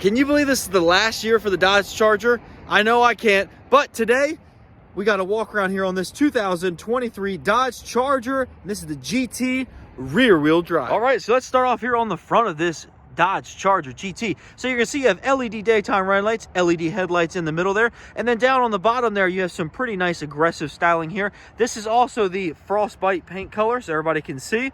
Can you believe this is the last year for the Dodge Charger? I know I can't, but today we got to walk around here on this 2023 Dodge Charger. This is the GT rear wheel drive. All right, so let's start off here on the front of this Dodge Charger GT. So you're gonna see you have LED daytime running lights, LED headlights in the middle there, and then down on the bottom there you have some pretty nice aggressive styling here. This is also the frostbite paint color, so everybody can see.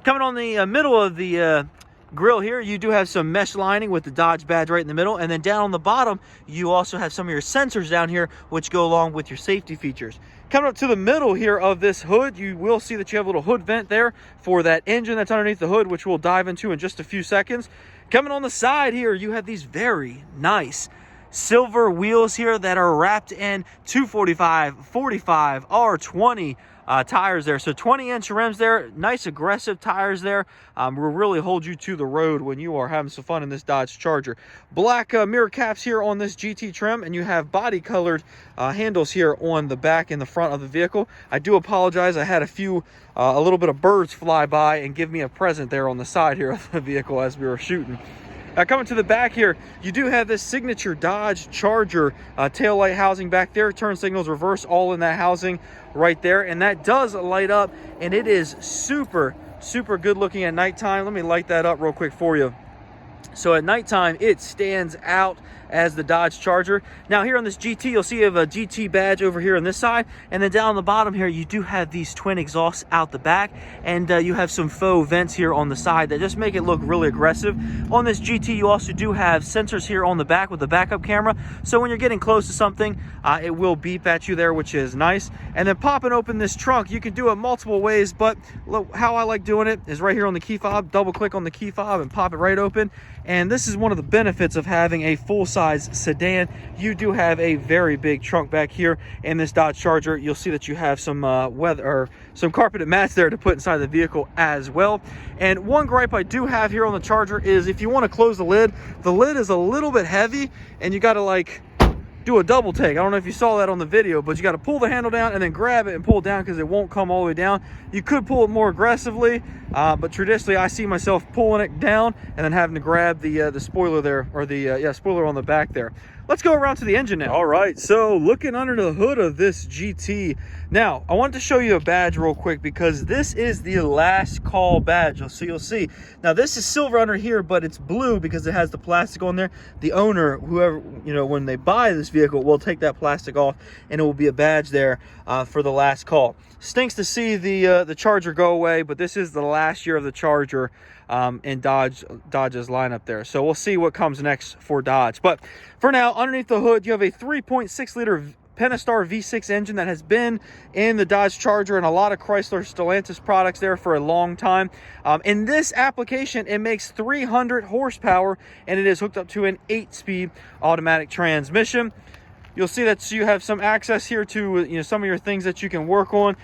Coming on the middle of the grill here, you do have some mesh lining with the Dodge badge right in the middle, and then down on the bottom you also have some of your sensors down here which go along with your safety features. Coming up to the middle here of this hood, you will see that you have a little hood vent there for that engine that's underneath the hood, which we'll dive into in just a few seconds. Coming on the side here, you have these very nice silver wheels here that are wrapped in 245, 45, R20 tires there. So 20-inch rims there, nice aggressive tires there. Will really hold you to the road when you are having some fun in this Dodge Charger. Black mirror caps here on this GT trim, and you have body colored handles here on the back and the front of the vehicle. I do apologize, I had a little bit of birds fly by and give me a present there on the side here of the vehicle as we were shooting. Coming to the back here, you do have this signature Dodge Charger taillight housing back there. Turn signals, reverse, all in that housing right there. And that does light up, and it is super, super good looking at nighttime. Let me light that up real quick for you. So at nighttime, it stands out as the Dodge Charger. Now here on this GT, you'll see you have a GT badge over here on this side, and then down on the bottom here, you do have these twin exhausts out the back, and you have some faux vents here on the side that just make it look really aggressive. On this GT, you also do have sensors here on the back with the backup camera, so when you're getting close to something, it will beep at you there, which is nice. And then popping open this trunk, you can do it multiple ways, but look, how I like doing it is right here on the key fob. Double click on the key fob and pop it right open. And this is one of the benefits of having a full-size sedan. You do have a very big trunk back here in this Dodge Charger. You'll see that you have some some carpeted mats there to put inside the vehicle as well. And one gripe I do have here on the Charger is if you want to close the lid is a little bit heavy, and you got to like do a double take. I don't know if you saw that on the video, but you got to pull the handle down and then grab it and pull it down because it won't come all the way down. You could pull it more aggressively, but traditionally I see myself pulling it down and then having to grab the spoiler there, or the spoiler on the back there. Let's go around to the engine now. All right, so looking under the hood of this GT. Now, I wanted to show you a badge real quick because this is the last call badge. So you'll see. Now, this is silver under here, but it's blue because it has the plastic on there. The owner, whoever, when they buy this vehicle, will take that plastic off, and it will be a badge there for the last call. Stinks to see the Charger go away, but this is the last year of the Charger in Dodge's lineup there. So we'll see what comes next for Dodge. But for now, underneath the hood, you have a 3.6 liter Pentastar V6 engine that has been in the Dodge Charger and a lot of Chrysler Stellantis products there for a long time. In this application, it makes 300 horsepower, and it is hooked up to an 8-speed automatic transmission. You'll see that you have some access here to some of your things that you can work on.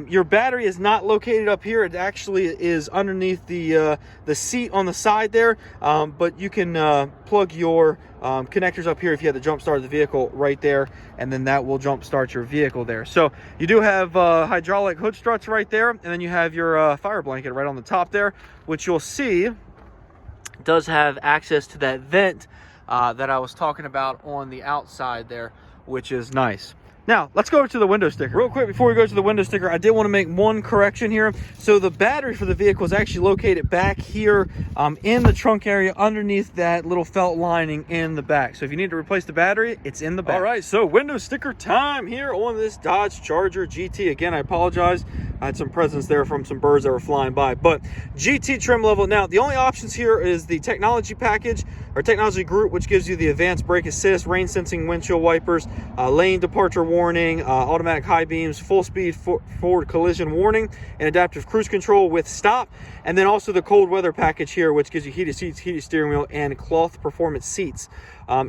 Your battery is not located up here. It actually is underneath the seat on the side there. But you can plug your connectors up here if you had to jump start the vehicle right there, and then that will jump start your vehicle there. So you do have hydraulic hood struts right there, and then you have your fire blanket right on the top there, which you'll see does have access to that vent that I was talking about on the outside there, which is nice. Now, let's go over to the window sticker. Real quick, before we go to the window sticker, I did want to make one correction here. So the battery for the vehicle is actually located back here in the trunk area underneath that little felt lining in the back. So if you need to replace the battery, it's in the back. All right, so window sticker time here on this Dodge Charger GT. Again, I apologize. I had some presents there from some birds that were flying by. But GT trim level. Now, the only options here is the technology package or technology group, which gives you the advanced brake assist, rain sensing windshield wipers, lane departure warning, automatic high beams, full speed forward collision warning, and adaptive cruise control with stop. And then also the cold weather package here, which gives you heated seats, heated steering wheel, and cloth performance seats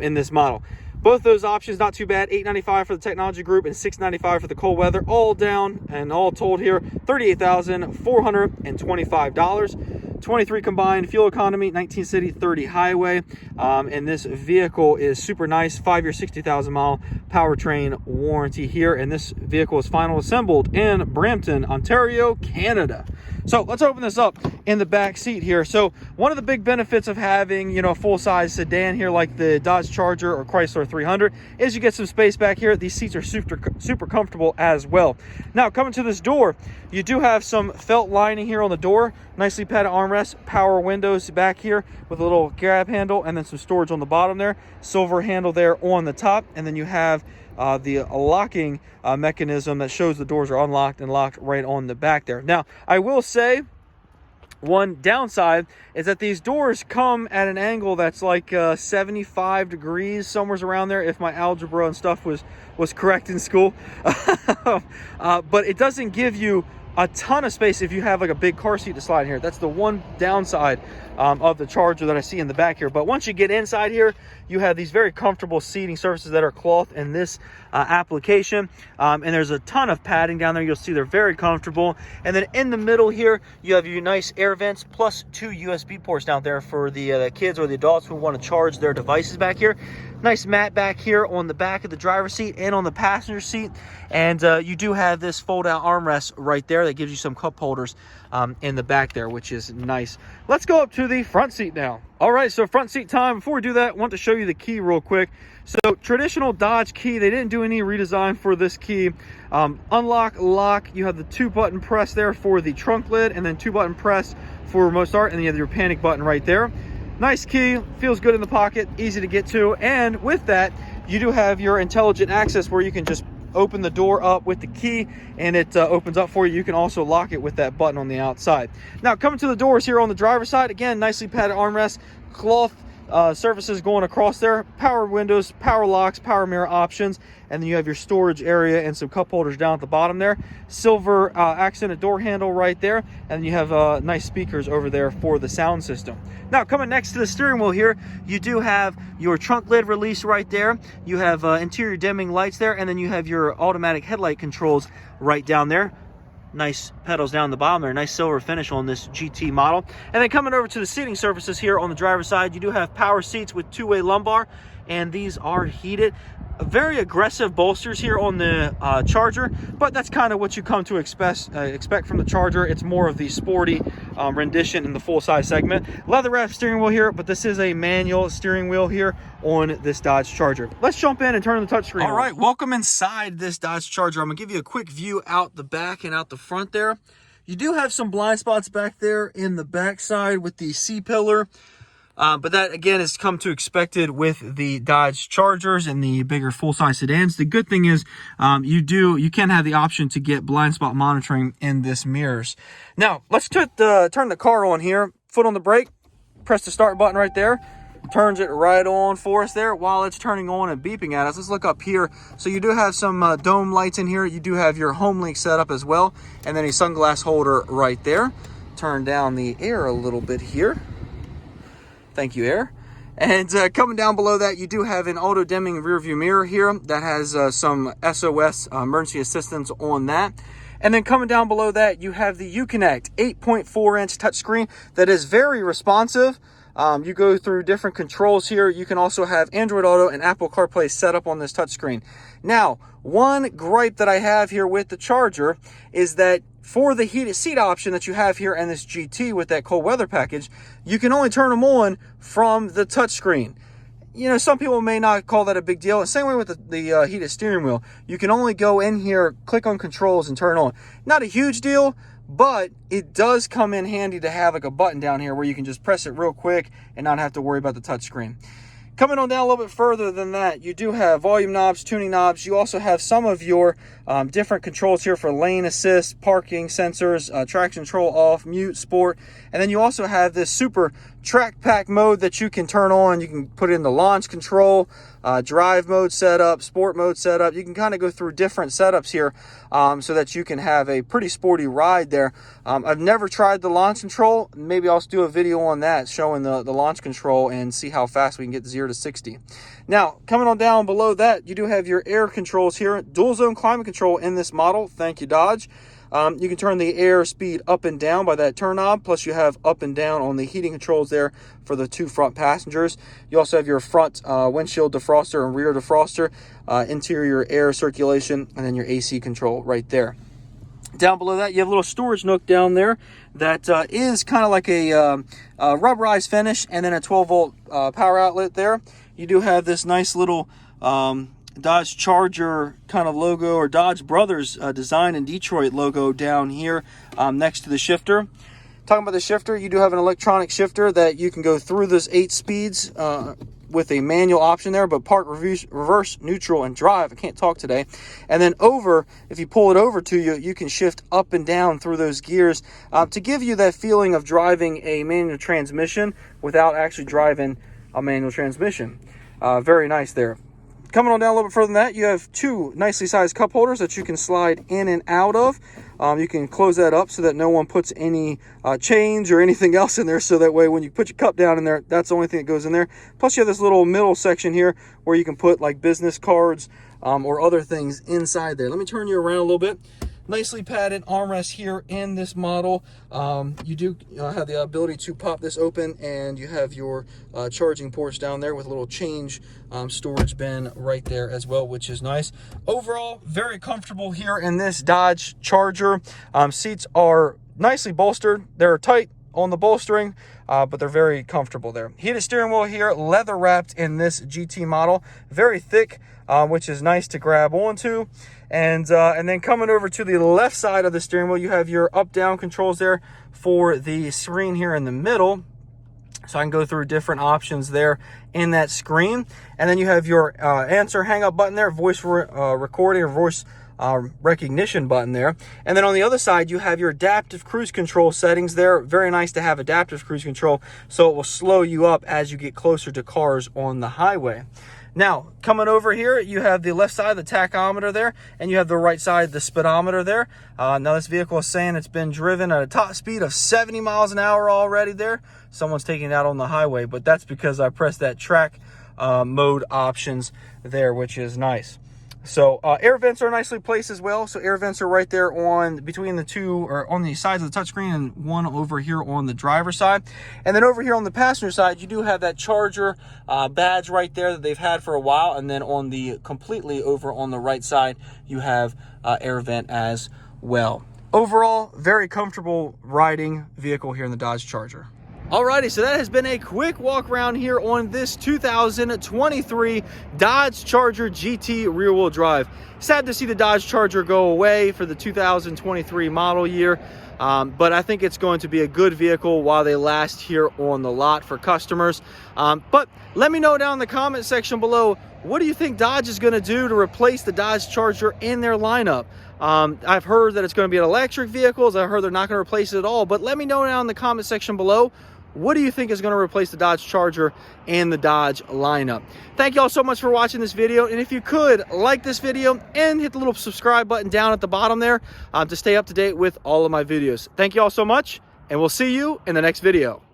in this model. Both those options, not too bad. $895 for the technology group and $695 for the cold weather. All down and all told here, $38,425. 23 combined, fuel economy, 19 city, 30 highway. And this vehicle is super nice. 5-year, 60,000 mile powertrain warranty here. And this vehicle is final assembled in Brampton, Ontario, Canada. So let's open this up in the back seat here. So one of the big benefits of having, you know, a full-size sedan here like the Dodge Charger or Chrysler 300 is you get some space back here. These seats are super comfortable as well. Now, coming to this door, you do have some felt lining here on the door, nicely padded armrest, power windows back here with a little grab handle, and then some storage on the bottom there, silver handle there on the top, and then you have the locking mechanism that shows the doors are unlocked and locked right on the back there. Now, I will say one downside is that these doors come at an angle that's like 75 degrees, somewhere around there, if my algebra and stuff was correct in school. But it doesn't give you a ton of space if you have like a big car seat to slide in here. That's the one downside of the Charger that I see in the back here. But once you get inside here, you have these very comfortable seating surfaces that are cloth in this application. And there's a ton of padding down there. You'll see they're very comfortable. And then in the middle here, you have your nice air vents plus 2 USB ports down there for the kids or the adults who want to charge their devices back here. Nice mat back here on the back of the driver's seat and on the passenger seat. And you do have this fold-out armrest right there that gives you some cup holders in the back there, which is nice. Let's go up to the front seat now. All right, so front seat time. Before we do that, I want to show you the key real quick. So traditional Dodge key, they didn't do any redesign for this key. Unlock, lock, you have the 2-button press there for the trunk lid, and then 2-button press for remote start, and then you have your panic button right there. Nice key, feels good in the pocket, easy to get to. And with that, you do have your intelligent access where you can just open the door up with the key and it opens up for you. You can also lock it with that button on the outside. Now, coming to the doors here on the driver's side, again, nicely padded armrest, cloth surfaces going across there, power windows, power locks, power mirror options, and then you have your storage area and some cup holders down at the bottom there. Silver accented door handle right there, and you have nice speakers over there for the sound system. Now, coming next to the steering wheel here, you do have your trunk lid release right there. You have interior dimming lights there, and then you have your automatic headlight controls right down there. Nice pedals down the bottom there, nice silver finish on this GT model. And then coming over to the seating surfaces here on the driver's side, you do have power seats with 2-way lumbar, and these are heated. Very aggressive bolsters here on the Charger, but that's kind of what you come to expect from the Charger. It's more of the sporty rendition in the full-size segment. Leather wrap steering wheel here, but this is a manual steering wheel here on this Dodge Charger. Let's jump in and turn the touchscreen on. All right, welcome inside this Dodge Charger. I'm gonna give you a quick view out the back and out the front there. You do have some blind spots back there in the back side with the C-pillar. But that, again, is come to expected with the Dodge Chargers and the bigger full-size sedans. The good thing is you can have the option to get blind spot monitoring in this mirrors. Now, let's turn the car on here. Foot on the brake, press the start button right there. Turns it right on for us there while it's turning on and beeping at us. Let's look up here. So you do have some dome lights in here. You do have your home link set up as well. And then a sunglass holder right there. Turn down the air a little bit here. Thank you, Air. And coming down below that, you do have an auto dimming rear view mirror here that has some SOS emergency assistance on that. And then coming down below that, you have the Uconnect 8.4-inch touchscreen that is very responsive. You go through different controls here. You can also have Android Auto and Apple CarPlay set up on this touchscreen. Now, one gripe that I have here with the Charger is that for the heated seat option that you have here in this GT with that cold weather package, you can only turn them on from the touchscreen. You know, some people may not call that a big deal. Same way with the heated steering wheel. You can only go in here, click on controls, and turn on. Not a huge deal, but it does come in handy to have like a button down here where you can just press it real quick and not have to worry about the touchscreen. Coming on down a little bit further than that, you do have volume knobs, tuning knobs. You also have some of your different controls here for lane assist, parking sensors, traction control off, mute, sport. And then you also have this super track pack mode that you can turn on. You can put in the launch control, drive mode setup, sport mode setup. You can kind of go through different setups here so that you can have a pretty sporty ride there. I've never tried the launch control. Maybe I'll do a video on that showing the launch control and see how fast we can get 0 to 60. Now, coming on down below that, you do have your air controls here. Dual zone climate control in this model. Thank you, Dodge. You can turn the air speed up and down by that turn knob, plus you have up and down on the heating controls there for the 2 front passengers. You also have your front windshield defroster and rear defroster, interior air circulation, and then your AC control right there. Down below that, you have a little storage nook down there that is kind of like a rubberized finish, and then a 12-volt power outlet there. You do have this nice little Dodge Charger kind of logo, or Dodge Brothers design in Detroit logo down here next to the shifter. Talking about the shifter, you do have an electronic shifter that you can go through those 8 speeds with a manual option there, but park, reverse, neutral, and drive. I can't talk today. And then over, if you pull it over to you, you can shift up and down through those gears to give you that feeling of driving a manual transmission without actually driving a manual transmission. Very nice there. Coming on down a little bit further than that, you have 2 nicely sized cup holders that you can slide in and out of. You can close that up so that no one puts any change or anything else in there, so that way when you put your cup down in there, that's the only thing that goes in there. Plus you have this little middle section here where you can put like business cards or other things inside there. Let me turn you around a little bit. Nicely padded armrest here in this model. You do have the ability to pop this open, and you have your charging ports down there with a little change storage bin right there as well, which is nice. Overall, very comfortable here in this Dodge Charger. Seats are nicely bolstered. They're tight on the bolstering, but they're very comfortable there. Heated steering wheel here, leather wrapped in this GT model. Very thick, which is nice to grab onto. And then coming over to the left side of the steering wheel, you have your up-down controls there for the screen here in the middle. So I can go through different options there in that screen. And then you have your answer hang-up button there, voice recording or voice recognition button there. And then on the other side, you have your adaptive cruise control settings there. Very nice to have adaptive cruise control, so it will slow you up as you get closer to cars on the highway. Now, coming over here, you have the left side, the tachometer there, and you have the right side, the speedometer there. Now, this vehicle is saying it's been driven at a top speed of 70 miles an hour already there. Someone's taking that on the highway, but that's because I pressed that track mode options there, which is nice. So air vents are nicely placed as well. So air vents are right there on between the two, or on the sides of the touchscreen, and one over here on the driver's side. And then over here on the passenger side, you do have that Charger badge right there that they've had for a while. And then on the completely over on the right side, you have air vent as well. Overall, very comfortable riding vehicle here in the Dodge Charger. Alrighty, so that has been a quick walk around here on this 2023 Dodge Charger GT rear-wheel drive. Sad to see the Dodge Charger go away for the 2023 model year, but I think it's going to be a good vehicle while they last here on the lot for customers. But let me know down in the comment section below, what do you think Dodge is going to do to replace the Dodge Charger in their lineup? I've heard that it's going to be an electric vehicles. I've heard they're not going to replace it at all, but let me know down in the comment section below, what do you think is going to replace the Dodge Charger and the Dodge lineup? Thank you all so much for watching this video. And if you could, like this video and hit the little subscribe button down at the bottom there to stay up to date with all of my videos. Thank you all so much, and we'll see you in the next video.